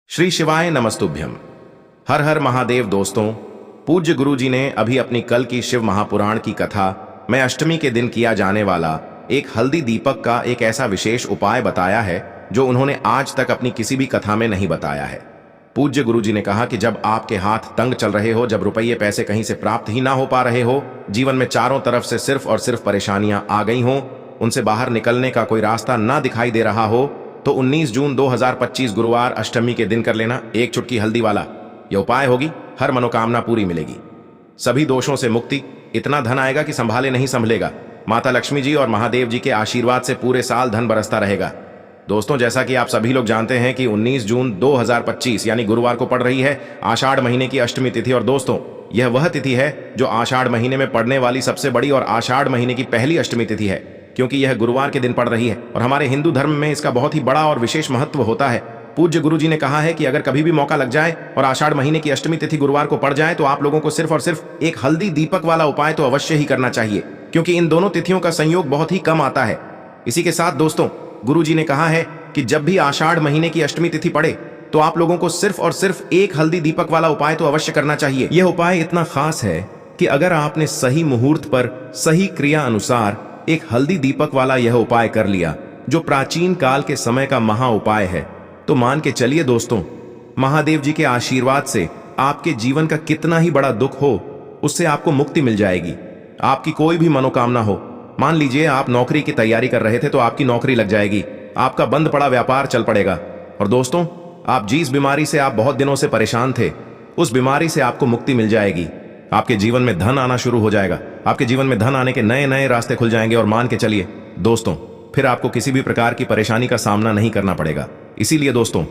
श्री शिवाय नमस्तुभ्यम। हर हर महादेव। दोस्तों, पूज्य गुरु जी ने अभी अपनी कल की शिव महापुराण की कथा में अष्टमी के दिन किया जाने वाला एक हल्दी दीपक का एक ऐसा विशेष उपाय बताया है जो उन्होंने आज तक अपनी किसी भी कथा में नहीं बताया है। पूज्य गुरु जी ने कहा कि जब आपके हाथ तंग चल रहे हो, जब रुपये पैसे कहीं से प्राप्त ही ना हो पा रहे हो, जीवन में चारों तरफ से सिर्फ और सिर्फ परेशानियां आ गई हो, उनसे बाहर निकलने का कोई रास्ता ना दिखाई दे रहा हो, तो 19 जून 2025 गुरुवार अष्टमी के दिन कर लेना एक चुटकी हल्दी वाला यह उपाय होगी। हर मनोकामना पूरी मिलेगी, सभी दोषों से मुक्ति, इतना धन आएगा कि संभाले नहीं संभलेगा। माता लक्ष्मी जी और महादेव जी के आशीर्वाद से पूरे साल धन बरसता रहेगा। दोस्तों, जैसा कि आप सभी लोग जानते हैं कि 19 जून 2025 यानी गुरुवार को पड़ रही है आषाढ़ महीने की अष्टमी तिथि। और दोस्तों, यह वह तिथि है जो आषाढ़ महीने में पड़ने वाली सबसे बड़ी और आषाढ़ महीने की पहली अष्टमी तिथि है, क्योंकि यह गुरुवार के दिन पड़ रही है और हमारे हिंदू धर्म में इसका बहुत ही बड़ा और विशेष महत्व होता है। पूज्य गुरु जी ने कहा है कि अगर कभी भी मौका लग जाए और आषाढ़ महीने की अष्टमी तिथि गुरुवार को पड़ जाए तो आप लोगों को सिर्फ और सिर्फ एक हल्दी दीपक वाला उपाय तो अवश्य ही करना चाहिए, क्योंकि इन दोनों तिथियों का संयोग बहुत ही कम आता है। इसी के साथ दोस्तों, गुरु जी ने कहा है कि जब भी आषाढ़ महीने की अष्टमी तिथि पड़े तो आप लोगों को सिर्फ और सिर्फ एक हल्दी दीपक वाला उपाय तो अवश्य करना चाहिए। यह उपाय इतना खास है कि अगर आपने सही मुहूर्त पर सही क्रिया अनुसार एक हल्दी दीपक वाला यह उपाय कर लिया, जो प्राचीन काल के समय का महा उपाय है, तो मान के चलिए दोस्तों, महादेव जी के आशीर्वाद से आपके जीवन का कितना ही बड़ा दुख हो, उससे आपको मुक्ति मिल जाएगी। आपकी कोई भी मनोकामना हो, मान लीजिए आप नौकरी की तैयारी कर रहे थे तो आपकी नौकरी लग जाएगी, आपका बंद पड़ा व्यापार चल पड़ेगा। और दोस्तों, आप जिस बीमारी से आप बहुत दिनों से परेशान थे, उस बीमारी से आपको मुक्ति मिल जाएगी। आपके जीवन में धन आना शुरू हो जाएगा, आपके जीवन में धन आने के नए नए रास्ते खुल जाएंगे। और मान के चलिए दोस्तों, फिर आपको किसी भी प्रकार की परेशानी का सामना नहीं करना पड़ेगा। इसीलिए दोस्तों,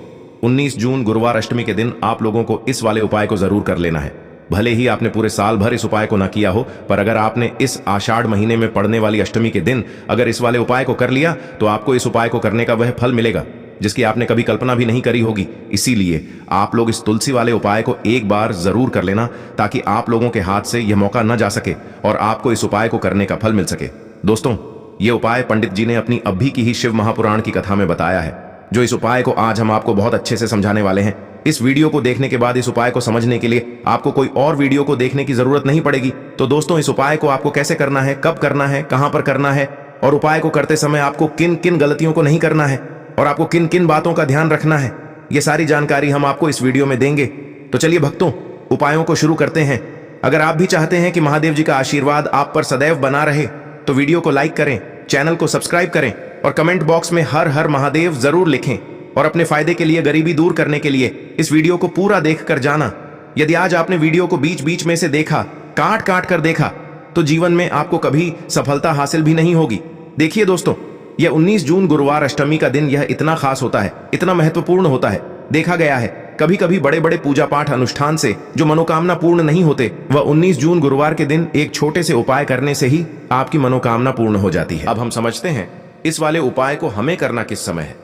19 जून गुरुवार अष्टमी के दिन आप लोगों को इस वाले उपाय को जरूर कर लेना है। भले ही आपने पूरे साल भर इस उपाय को ना किया हो, पर अगर आपने इस आषाढ़ महीने में पड़ने वाली अष्टमी के दिन अगर इस वाले उपाय को कर लिया तो आपको इस उपाय को करने का वह फल मिलेगा जिसकी आपने कभी कल्पना भी नहीं करी होगी। इसीलिए आप लोग इस तुलसी वाले उपाय को एक बार जरूर कर लेना, ताकि आप लोगों के हाथ से यह मौका न जा सके और आपको इस उपाय को करने का फल मिल सके। दोस्तों, यह उपाय पंडित जी ने अपनी अभी की ही शिव महापुराण की कथा में बताया है, जो इस उपाय को आज हम आपको बहुत अच्छे से समझाने वाले हैं। इस वीडियो को देखने के बाद इस उपाय को समझने के लिए आपको कोई और वीडियो को देखने की जरूरत नहीं पड़ेगी। तो दोस्तों, इस उपाय को आपको कैसे करना है, कब करना है, कहां पर करना है और उपाय को करते समय आपको किन किन गलतियों को नहीं करना है और आपको किन किन बातों का ध्यान रखना है, यह सारी जानकारी हम आपको इस वीडियो में देंगे। तो चलिए भक्तों, उपायों को शुरू करते हैं। अगर आप भी चाहते हैं कि महादेव जी का आशीर्वाद आप पर सदैव बना रहे तो वीडियो को लाइक करें, चैनल को सब्सक्राइब करें और कमेंट बॉक्स में हर हर महादेव जरूर लिखें। और अपने फायदे के लिए, गरीबी दूर करने के लिए इस वीडियो को पूरा देख कर जाना। यदि आज आपने वीडियो को बीच बीच में से देखा, काट काट कर देखा, तो जीवन में आपको कभी सफलता हासिल भी नहीं होगी। देखिए दोस्तों, यह 19 जून गुरुवार अष्टमी का दिन यह इतना खास होता है, इतना महत्वपूर्ण होता है। देखा गया है कभी कभी बड़े बड़े पूजा पाठ अनुष्ठान से जो मनोकामना पूर्ण नहीं होते, वह 19 जून गुरुवार के दिन एक छोटे से उपाय करने से ही आपकी मनोकामना पूर्ण हो जाती है। अब हम समझते हैं इस वाले उपाय को हमें करना किस समय है।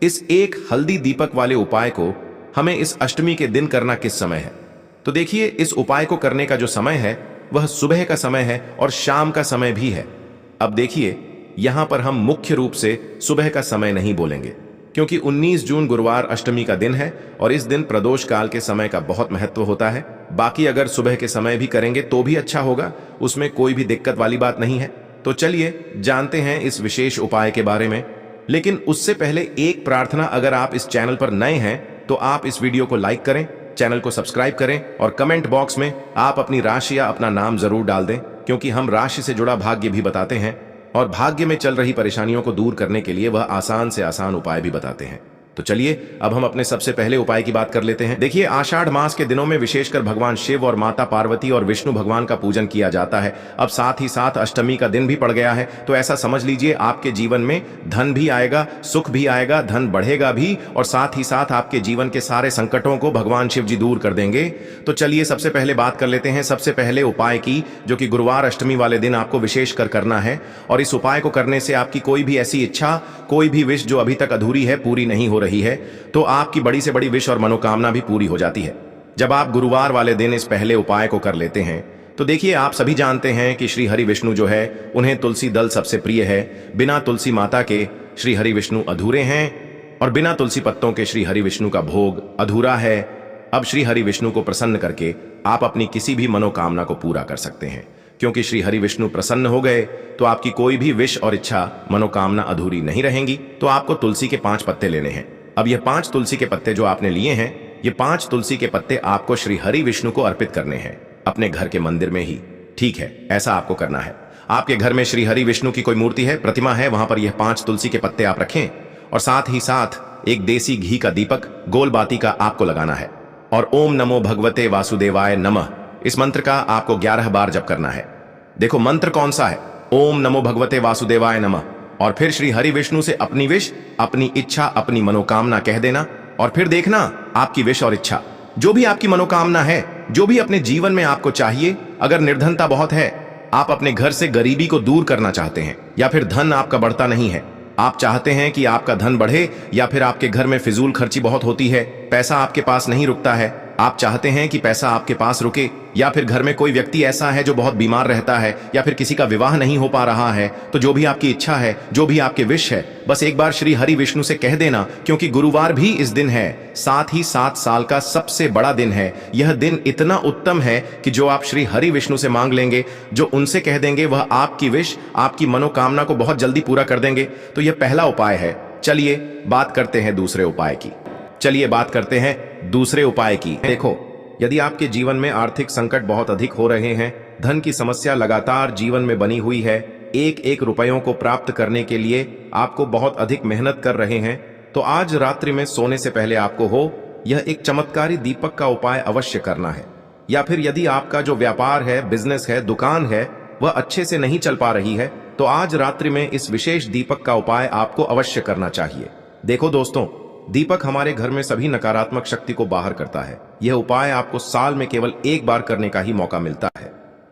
इस एक हल्दी दीपक वाले उपाय को हमें इस अष्टमी के दिन करना किस समय है। तो देखिए, इस उपाय को करने का जो समय है वह सुबह का समय है और शाम का समय भी है। अब देखिए, यहां पर हम मुख्य रूप से सुबह का समय नहीं बोलेंगे, क्योंकि 19 जून गुरुवार अष्टमी का दिन है और इस दिन प्रदोष काल के समय का बहुत महत्व होता है। बाकी अगर सुबह के समय भी करेंगे तो भी अच्छा होगा, उसमें कोई भी दिक्कत वाली बात नहीं है। तो चलिए जानते हैं इस विशेष उपाय के बारे में। लेकिन उससे पहले एक प्रार्थना, अगर आप इस चैनल पर नए हैं तो आप इस वीडियो को लाइक करें, चैनल को सब्सक्राइब करें और कमेंट बॉक्स में आप अपनी राशि या अपना नाम जरूर डाल दें, क्योंकि हम राशि से जुड़ा भाग्य भी बताते हैं और भाग्य में चल रही परेशानियों को दूर करने के लिए वह आसान से आसान उपाय भी बताते हैं। तो चलिए अब हम अपने सबसे पहले उपाय की बात कर लेते हैं। देखिए, आषाढ़ मास के दिनों में विशेषकर भगवान शिव और माता पार्वती और विष्णु भगवान का पूजन किया जाता है। अब साथ ही साथ अष्टमी का दिन भी पड़ गया है, तो ऐसा समझ लीजिए आपके जीवन में धन भी आएगा, सुख भी आएगा, धन बढ़ेगा भी और साथ ही साथ आपके जीवन के सारे संकटों को भगवान शिव जी दूर कर देंगे। तो चलिए सबसे पहले बात कर लेते हैं सबसे पहले उपाय की, जो कि गुरुवार अष्टमी वाले दिन आपको विशेष कर करना है। और इस उपाय को करने से आपकी कोई भी ऐसी इच्छा, कोई भी विश जो अभी तक अधूरी है, पूरी नहीं हो रही है, तो आपकी बड़ी से बड़ी विश और मनोकामना भी पूरी हो जाती है जब आप गुरुवार वाले दिन इस पहले उपाय को कर लेते हैं। तो देखिए, आप सभी जानते हैं कि श्री हरि विष्णु जो है, उन्हें तुलसी दल सबसे प्रिय है। बिना तुलसी माता के श्री हरि विष्णु अधूरे हैं और बिना तुलसी पत्तों के श्री हरि विष्णु का भोग अधूरा है। अब श्री हरि विष्णु को प्रसन्न करके आप अपनी किसी भी मनोकामना को पूरा कर सकते हैं, क्योंकि श्री हरि विष्णु प्रसन्न हो गए तो आपकी कोई भी विश और इच्छा मनोकामना अधूरी नहीं रहेंगी। तो आपको तुलसी के 5 पत्ते लेने हैं। अब ये 5 तुलसी के पत्ते जो आपने लिए हैं, ये 5 तुलसी के पत्ते आपको श्री हरि विष्णु को अर्पित करने हैं, अपने घर के मंदिर में ही। ठीक है, ऐसा आपको करना है। आपके घर में श्री हरि विष्णु की कोई मूर्ति है, प्रतिमा है, वहां पर यह 5 तुलसी के पत्ते आप रखें और साथ ही साथ एक देसी घी का दीपक गोल बाती का आपको लगाना है और ओम नमो भगवते वासुदेवाय नमः इस मंत्र का आपको 11 बार जप करना है। देखो मंत्र कौन सा है, ओम नमो भगवते वासुदेवाय नमः, और फिर श्री हरि विष्णु से अपनी विश, अपनी इच्छा, अपनी मनोकामना कह देना और फिर देखना आपकी विश और इच्छा, जो भी आपकी मनोकामना है, जो भी अपने जीवन में आपको चाहिए। अगर निर्धनता बहुत है, आप अपने घर से गरीबी को दूर करना चाहते हैं, या फिर धन आपका बढ़ता नहीं है, आप चाहते हैं कि आपका धन बढ़े, या फिर आपके घर में फिजूल खर्ची बहुत होती है, पैसा आपके पास नहीं रुकता है, आप चाहते हैं कि पैसा आपके पास रुके, या फिर घर में कोई व्यक्ति ऐसा है जो बहुत बीमार रहता है, या फिर किसी का विवाह नहीं हो पा रहा है, तो जो भी आपकी इच्छा है, जो भी आपके विश है, बस एक बार श्री हरि विष्णु से कह देना। क्योंकि गुरुवार भी इस दिन है, साथ ही 7 साल का सबसे बड़ा दिन है। यह दिन इतना उत्तम है कि जो आप श्री हरि विष्णु से मांग लेंगे, जो उनसे कह देंगे, वह आपकी विश, आपकी मनोकामना को बहुत जल्दी पूरा कर देंगे। तो यह पहला उपाय है। चलिए बात करते हैं दूसरे उपाय की। देखो, यदि आपके जीवन में आर्थिक संकट बहुत अधिक हो रहे हैं, धन की समस्या लगातार जीवन में बनी हुई है, एक एक रुपयों को प्राप्त करने के लिए आपको बहुत अधिक मेहनत कर रहे हैं, तो आज रात्रि में सोने से पहले आपको यह एक चमत्कारी दीपक का उपाय अवश्य करना है। या फिर यदि आपका जो व्यापार है, बिजनेस है, दुकान है, वह अच्छे से नहीं चल पा रही है, तो आज रात्रि में इस विशेष दीपक का उपाय आपको अवश्य करना चाहिए। देखो दोस्तों, दीपक हमारे घर में सभी नकारात्मक शक्ति को बाहर करता है। यह उपाय आपको साल में केवल एक बार करने का ही मौका मिलता है।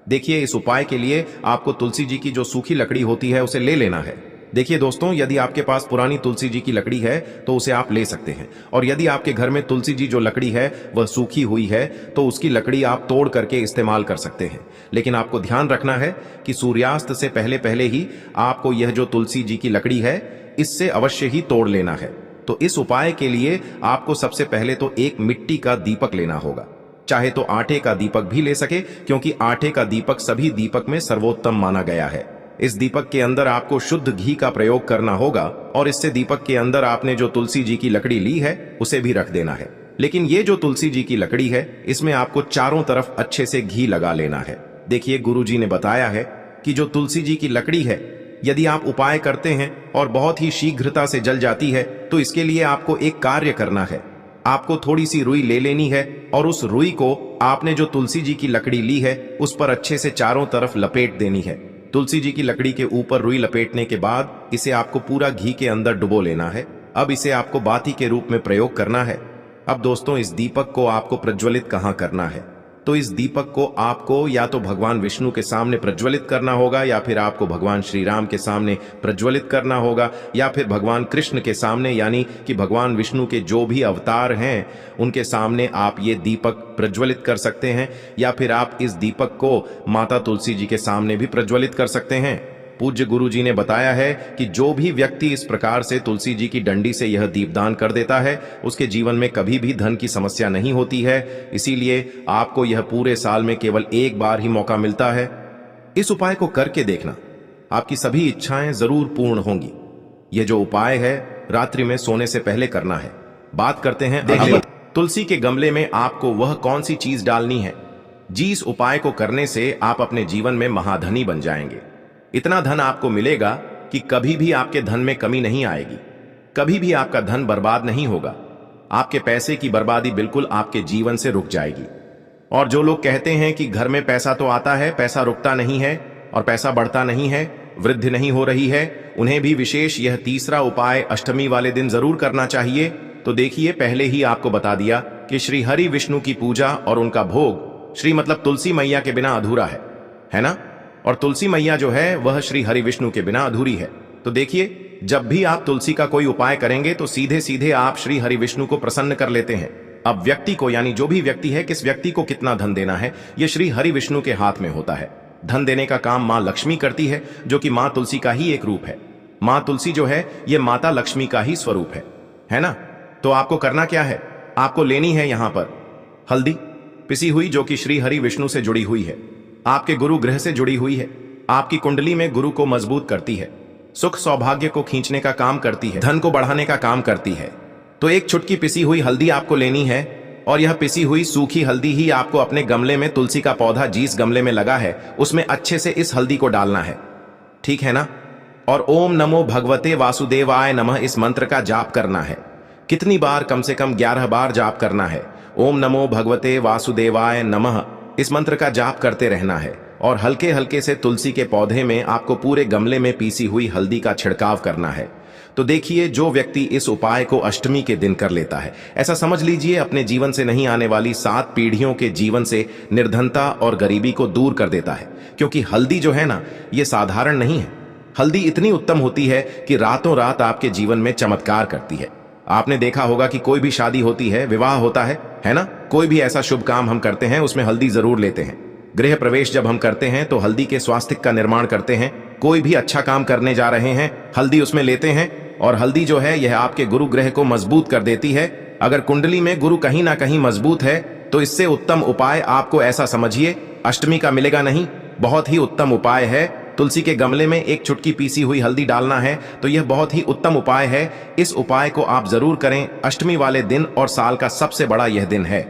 देखिए, इस उपाय के लिए आपको तुलसी जी की जो सूखी लकड़ी होती है उसे ले लेना है। देखिए दोस्तों, यदि आपके पास पुरानी तुलसी जी की लकड़ी है तो उसे आप ले सकते हैं, और यदि आपके घर में तुलसी जी जो लकड़ी है वह सूखी हुई है तो उसकी लकड़ी आप तोड़ करके इस्तेमाल कर सकते हैं। लेकिन आपको ध्यान रखना है कि सूर्यास्त से पहले पहले ही आपको यह जो तुलसी जी की लकड़ी है इससे अवश्य ही तोड़ लेना है। तो इस उपाय के लिए आपको सबसे पहले तो एक मिट्टी का दीपक लेना होगा, चाहे तो आटे का दीपक भी ले सके, क्योंकि आटे का दीपक सभी दीपक में सर्वोत्तम माना गया है। इस दीपक के अंदर आपको शुद्ध घी का प्रयोग करना होगा और इससे दीपक के अंदर आपने जो तुलसी जी की लकड़ी ली है उसे भी रख देना है। लेकिन ये जो तुलसी जी की लकड़ी है, इसमें आपको चारों तरफ अच्छे से घी लगा लेना है। देखिए, गुरु जी ने बताया है कि जो तुलसी जी की लकड़ी है, यदि आप उपाय करते हैं और बहुत ही शीघ्रता से जल जाती है, तो इसके लिए आपको एक कार्य करना है। आपको थोड़ी सी रुई ले लेनी है और उस रुई को आपने जो तुलसी जी की लकड़ी ली है उस पर अच्छे से चारों तरफ लपेट देनी है। तुलसी जी की लकड़ी के ऊपर रुई लपेटने के बाद इसे आपको पूरा घी के अंदर डुबो लेना है। अब इसे आपको बाती के रूप में प्रयोग करना है। अब दोस्तों, इस दीपक को आपको प्रज्वलित कहाँ करना है? तो इस दीपक को आपको या तो भगवान विष्णु के सामने प्रज्वलित करना होगा, या फिर आपको भगवान श्री राम के सामने प्रज्वलित करना होगा, या फिर भगवान कृष्ण के सामने, यानी कि भगवान विष्णु के जो भी अवतार हैं उनके सामने आप ये दीपक प्रज्वलित कर सकते हैं, या फिर आप इस दीपक को माता तुलसी जी के सामने भी प्रज्वलित कर सकते हैं। पूज्य गुरु जी ने बताया है कि जो भी व्यक्ति इस प्रकार से तुलसी जी की डंडी से यह दीपदान कर देता है, उसके जीवन में कभी भी धन की समस्या नहीं होती है। इसीलिए आपको यह पूरे साल में केवल एक बार ही मौका मिलता है। इस उपाय को करके देखना, आपकी सभी इच्छाएं जरूर पूर्ण होंगी। यह जो उपाय है रात्रि में सोने से पहले करना है। बात करते हैं अगले। तुलसी के गमले में आपको वह कौन सी चीज डालनी है जिस उपाय को करने से आप अपने जीवन में महाधनी बन जाएंगे। इतना धन आपको मिलेगा कि कभी भी आपके धन में कमी नहीं आएगी, कभी भी आपका धन बर्बाद नहीं होगा। आपके पैसे की बर्बादी बिल्कुल आपके जीवन से रुक जाएगी। और जो लोग कहते हैं कि घर में पैसा तो आता है, पैसा रुकता नहीं है और पैसा बढ़ता नहीं है, वृद्धि नहीं हो रही है, उन्हें भी विशेष यह तीसरा उपाय अष्टमी वाले दिन जरूर करना चाहिए। तो देखिए, पहले ही आपको बता दिया कि श्री हरि विष्णु की पूजा और उनका भोग श्री मतलब तुलसी मैया के बिना अधूरा है ना? और तुलसी मैया जो है वह श्री हरि विष्णु के बिना अधूरी है। तो देखिए, जब भी आप तुलसी का कोई उपाय करेंगे तो सीधे सीधे आप श्री हरि विष्णु को प्रसन्न कर लेते हैं। अब व्यक्ति को, यानी जो भी व्यक्ति है, किस व्यक्ति को कितना धन देना है, यह श्री हरि विष्णु के हाथ में होता है। धन देने का काम मां लक्ष्मी करती है, जो कि मां तुलसी का ही एक रूप है। मां तुलसी जो है ये माता लक्ष्मी का ही स्वरूप है ना? तो आपको करना क्या है? आपको लेनी है यहां पर हल्दी पिसी हुई, जो कि श्री हरि विष्णु से जुड़ी हुई है, आपके गुरु ग्रह से जुड़ी हुई है, आपकी कुंडली में गुरु को मजबूत करती है, सुख सौभाग्य को खींचने का काम करती है, धन को बढ़ाने का काम करती है। तो एक चुटकी पिसी हुई हल्दी आपको लेनी है, और यह पिसी हुई सूखी हल्दी ही आपको अपने गमले में, तुलसी का पौधा जिस गमले में लगा है उसमें अच्छे से इस हल्दी को डालना है, ठीक है ना? और ओम नमो भगवते वासुदेवाय नमः इस मंत्र का जाप करना है। कितनी बार? कम से कम 11 बार जाप करना है। ओम नमो भगवते वासुदेवाय नमः इस मंत्र का जाप करते रहना है, और हल्के हल्के से तुलसी के पौधे में आपको पूरे गमले में पीसी हुई हल्दी का छिड़काव करना है। तो देखिए, जो व्यक्ति इस उपाय को अष्टमी के दिन कर लेता है, ऐसा समझ लीजिए अपने जीवन से नहीं आने वाली 7 पीढ़ियों के जीवन से निर्धनता और गरीबी को दूर कर देता है। क्योंकि हल्दी जो है ना, ये साधारण नहीं है। हल्दी इतनी उत्तम होती है कि रातों रात आपके जीवन में चमत्कार करती है। आपने देखा होगा कि कोई भी शादी होती है, विवाह होता है ना? कोई भी ऐसा शुभ काम हम करते हैं उसमें हल्दी जरूर लेते हैं। गृह प्रवेश जब हम करते हैं तो हल्दी के स्वास्तिक का निर्माण करते हैं। कोई भी अच्छा काम करने जा रहे हैं, हल्दी उसमें लेते हैं। और हल्दी जो है यह आपके गुरु ग्रह को मजबूत कर देती है। अगर कुंडली में गुरु कहीं ना कहीं मजबूत है तो इससे उत्तम उपाय आपको, ऐसा समझिए, अष्टमी का मिलेगा नहीं। बहुत ही उत्तम उपाय है। तुलसी के गमले में एक चुटकी पीसी हुई हल्दी डालना है, तो यह बहुत ही उत्तम उपाय है। इस उपाय को आप जरूर करें अष्टमी वाले दिन, और साल का सबसे बड़ा यह दिन है।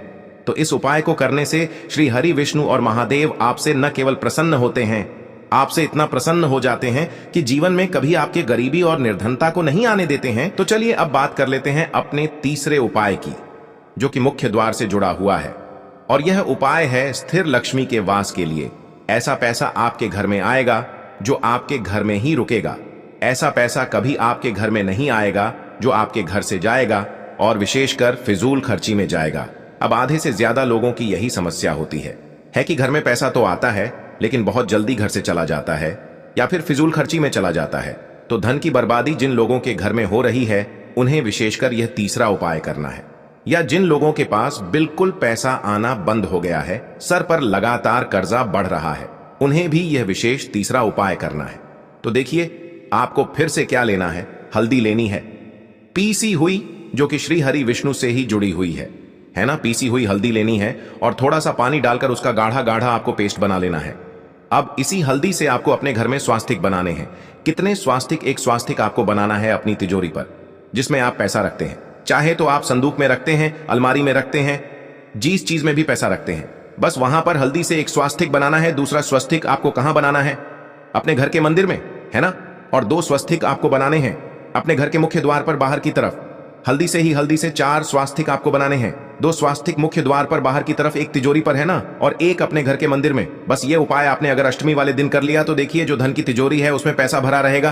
तो इस उपाय को करने से श्री हरि विष्णु और महादेव आपसे न केवल प्रसन्न होते हैं, आपसे इतना प्रसन्न हो जाते हैं कि जीवन में कभी आपके गरीबी और निर्धनता को नहीं आने देते हैं। तो चलिए अब बात कर लेते हैं अपने तीसरे उपाय की, जो कि मुख्य द्वार से जुड़ा हुआ है। और यह उपाय है स्थिर लक्ष्मी के वास के लिए। ऐसा पैसा आपके घर में आएगा जो आपके घर में ही रुकेगा। ऐसा पैसा कभी आपके घर में नहीं आएगा जो आपके घर से जाएगा, और विशेषकर फिजूल खर्ची में जाएगा। अब आधे से ज्यादा लोगों की यही समस्या होती है कि घर में पैसा तो आता है लेकिन बहुत जल्दी घर से चला जाता है, या फिर फिजूल खर्ची में चला जाता है। तो धन की बर्बादी जिन लोगों के घर में हो रही है, उन्हें विशेषकर यह तीसरा उपाय करना है। या जिन लोगों के पास बिल्कुल पैसा आना बंद हो गया है, सर पर लगातार कर्जा बढ़ रहा है, उन्हें भी यह विशेष तीसरा उपाय करना है। तो देखिए, आपको फिर से क्या लेना है? हल्दी लेनी है पीसी हुई, जो कि श्री हरि विष्णु से ही जुड़ी हुई है ना? पीसी हुई हल्दी लेनी है, और थोड़ा सा पानी डालकर उसका गाढ़ा गाढ़ा आपको पेस्ट बना लेना है। अब इसी हल्दी से आपको अपने घर में स्वास्तिक बनाने हैं। कितने स्वास्तिक? एक स्वास्तिक आपको बनाना है अपनी तिजोरी पर, जिसमें आप पैसा रखते हैं। चाहे तो आप संदूक में रखते हैं, अलमारी में रखते हैं, जिस चीज में भी पैसा रखते हैं, बस वहां पर हल्दी से एक स्वास्तिक बनाना है। दूसरा स्वास्तिक आपको कहां बनाना है? अपने घर के मंदिर में, है ना? और 2 स्वास्तिक आपको बनाने हैं अपने घर के मुख्य द्वार पर बाहर की तरफ। हल्दी से 4 स्वास्तिक आपको बनाने हैं। 2 स्वास्तिक मुख्य द्वार पर बाहर की तरफ, एक तिजोरी पर, है ना? और एक अपने घर के मंदिर में। बस ये उपाय आपने अगर अष्टमी वाले दिन कर लिया तो देखिए, जो धन की तिजोरी है उसमें पैसा भरा रहेगा।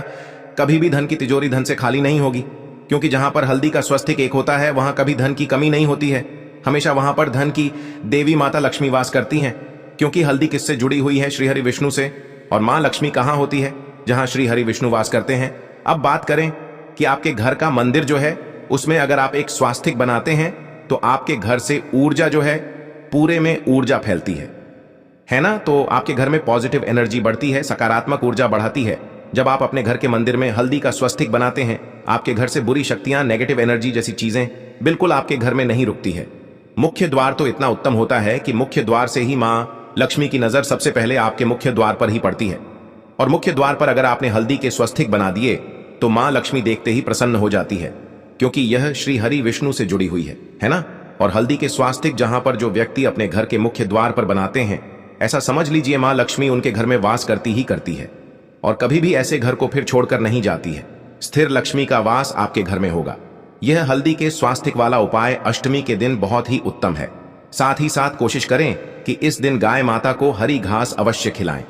कभी भी धन की तिजोरी धन से खाली नहीं होगी, क्योंकि जहां पर हल्दी का स्वास्तिक एक होता है वहां कभी धन की कमी नहीं होती है। हमेशा वहां पर धन की देवी माता लक्ष्मी वास करती हैं, क्योंकि हल्दी किससे जुड़ी हुई है? श्री हरि विष्णु से। और मां लक्ष्मी कहां होती है? जहां श्री हरि विष्णु वास करते हैं। अब बात करें कि आपके घर का मंदिर जो है उसमें अगर आप एक स्वास्तिक बनाते हैं तो आपके घर से ऊर्जा जो है, पूरे में ऊर्जा फैलती है ना? तो आपके घर में पॉजिटिव एनर्जी बढ़ती है, सकारात्मक ऊर्जा बढ़ाती है। जब आप अपने घर के मंदिर में हल्दी का स्वास्तिक बनाते हैं, आपके घर से बुरी शक्तियां, नेगेटिव एनर्जी जैसी चीजें बिल्कुल आपके घर में नहीं रुकती है। मुख्य द्वार तो इतना उत्तम होता है कि मुख्य द्वार से ही मां लक्ष्मी की नजर सबसे पहले आपके मुख्य द्वार पर ही पड़ती है। और मुख्य द्वार पर अगर आपने हल्दी के स्वास्तिक बना दिए तो मां लक्ष्मी देखते ही प्रसन्न हो जाती है, क्योंकि यह श्री हरि विष्णु से जुड़ी हुई है ना? और हल्दी के स्वास्तिक जहां पर जो व्यक्ति अपने घर के मुख्य द्वार पर बनाते हैं, ऐसा समझ लीजिए मां लक्ष्मी उनके घर में वास करती ही करती है, और कभी भी ऐसे घर को फिर छोड़कर नहीं जाती है। स्थिर लक्ष्मी का वास आपके घर में होगा। यह हल्दी के स्वास्तिक वाला उपाय अष्टमी के दिन बहुत ही उत्तम है। साथ ही साथ कोशिश करें कि इस दिन गाय माता को हरी घास अवश्य खिलाएं।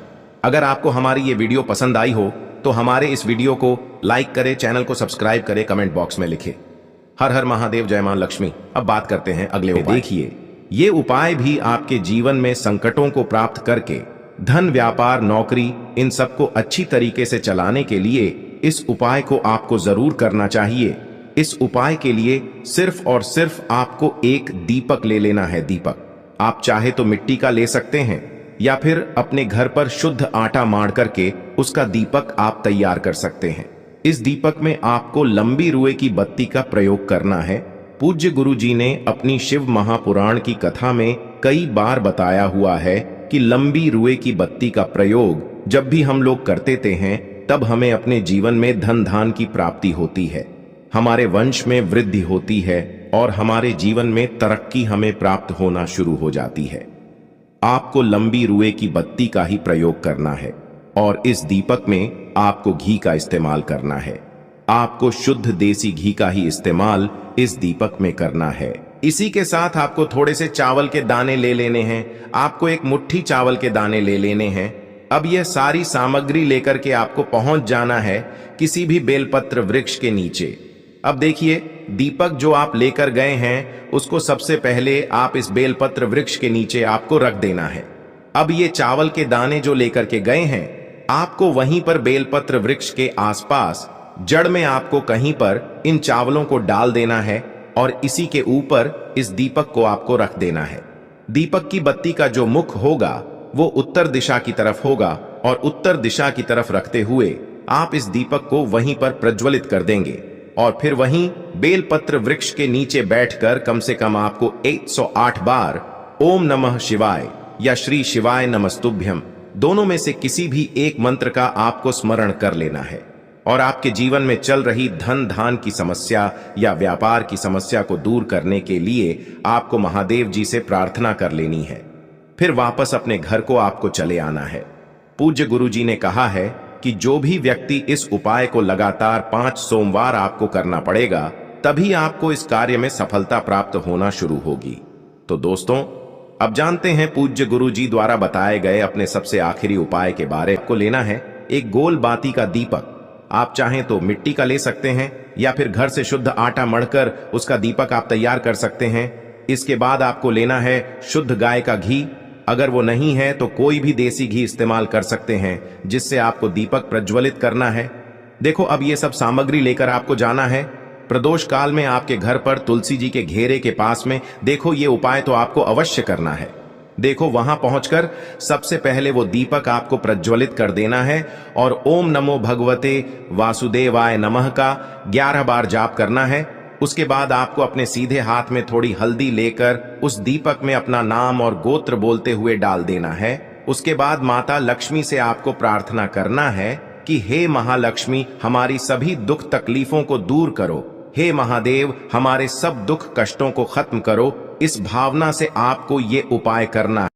अगर आपको हमारी ये वीडियो पसंद आई हो तो हमारे इस वीडियो को लाइक करें, चैनल को सब्सक्राइब करें, कमेंट बॉक्स में लिखें हर हर महादेव, जय मां लक्ष्मी। अब बात करते हैं अगले उपाय। देखिए, ये उपाय भी आपके जीवन में संकटों को प्राप्त करके धन, व्यापार, नौकरी, इन सबको अच्छी तरीके से चलाने के लिए इस उपाय को आपको जरूर करना चाहिए। इस उपाय के लिए सिर्फ और सिर्फ आपको एक दीपक ले लेना है। दीपक आप चाहे तो मिट्टी का ले सकते हैं, या फिर अपने घर पर शुद्ध आटा माड़ करके उसका दीपक आप तैयार कर सकते हैं। इस दीपक में आपको लंबी रुए की बत्ती का प्रयोग करना है। पूज्य गुरु जी ने अपनी शिव महापुराण की कथा में कई बार बताया हुआ है कि लंबी रुए की बत्ती का प्रयोग जब भी हम लोग करते हैं तब हमें अपने जीवन में धन धान की प्राप्ति होती है, हमारे वंश में वृद्धि होती है और हमारे जीवन में तरक्की हमें प्राप्त होना शुरू हो जाती है। आपको लंबी रुए की बत्ती का ही प्रयोग करना है और इस दीपक में आपको घी का इस्तेमाल करना है। आपको शुद्ध देसी घी का ही इस्तेमाल इस दीपक में करना है। इसी के साथ आपको थोड़े से चावल के दाने ले लेने हैं। आपको एक मुट्ठी चावल के दाने ले लेने हैं। अब यह सारी सामग्री लेकर के आपको पहुंच जाना है किसी भी बेलपत्र वृक्ष के नीचे। अब देखिए, दीपक जो आप लेकर गए हैं उसको सबसे पहले आप इस बेलपत्र वृक्ष के नीचे आपको रख देना है। अब ये चावल के दाने जो लेकर के गए हैं आपको वहीं पर बेलपत्र वृक्ष के आसपास जड़ में आपको कहीं पर इन चावलों को डाल देना है और इसी के ऊपर इस दीपक को आपको रख देना है। दीपक की बत्ती का जो मुख होगा वो उत्तर दिशा की तरफ होगा और उत्तर दिशा की तरफ रखते हुए आप इस दीपक को वहीं पर प्रज्वलित कर देंगे और फिर वहीं बेलपत्र वृक्ष के नीचे बैठकर कम से कम आपको 108 बार ओम नमः शिवाय या श्री शिवाय नमस्तुभ्यम दोनों में से किसी भी एक मंत्र का आपको स्मरण कर लेना है और आपके जीवन में चल रही धन धान की समस्या या व्यापार की समस्या को दूर करने के लिए आपको महादेव जी से प्रार्थना कर लेनी है। फिर वापस अपने घर को आपको चले आना है। पूज्य गुरु जी ने कहा है कि जो भी व्यक्ति इस उपाय को लगातार 5 सोमवार आपको करना पड़ेगा तभी आपको इस कार्य में सफलता प्राप्त होना शुरू होगी। तो दोस्तों, अब जानते हैं पूज्य गुरु जी द्वारा बताए गए अपने सबसे आखिरी उपाय के बारे में। आपको लेना है एक गोल बाती का दीपक। आप चाहें तो मिट्टी का ले सकते हैं या फिर घर से शुद्ध आटा मढ़कर उसका दीपक आप तैयार कर सकते हैं। इसके बाद आपको लेना है शुद्ध गाय का घी। अगर वो नहीं है तो कोई भी देसी घी इस्तेमाल कर सकते हैं जिससे आपको दीपक प्रज्वलित करना है। देखो, अब ये सब सामग्री लेकर आपको जाना है प्रदोष काल में आपके घर पर तुलसी जी के घेरे के पास में। देखो, ये उपाय तो आपको अवश्य करना है। देखो, वहां पहुंचकर सबसे पहले वो दीपक आपको प्रज्वलित कर देना है और ओम नमो भगवते वासुदेवाय नमः का 11 बार जाप करना है। उसके बाद आपको अपने सीधे हाथ में थोड़ी हल्दी लेकर उस दीपक में अपना नाम और गोत्र बोलते हुए डाल देना है। उसके बाद माता लक्ष्मी से आपको प्रार्थना करना है कि हे महालक्ष्मी, हमारी सभी दुख तकलीफों को दूर करो। हे महादेव, हमारे सब दुख कष्टों को खत्म करो। इस भावना से आपको ये उपाय करना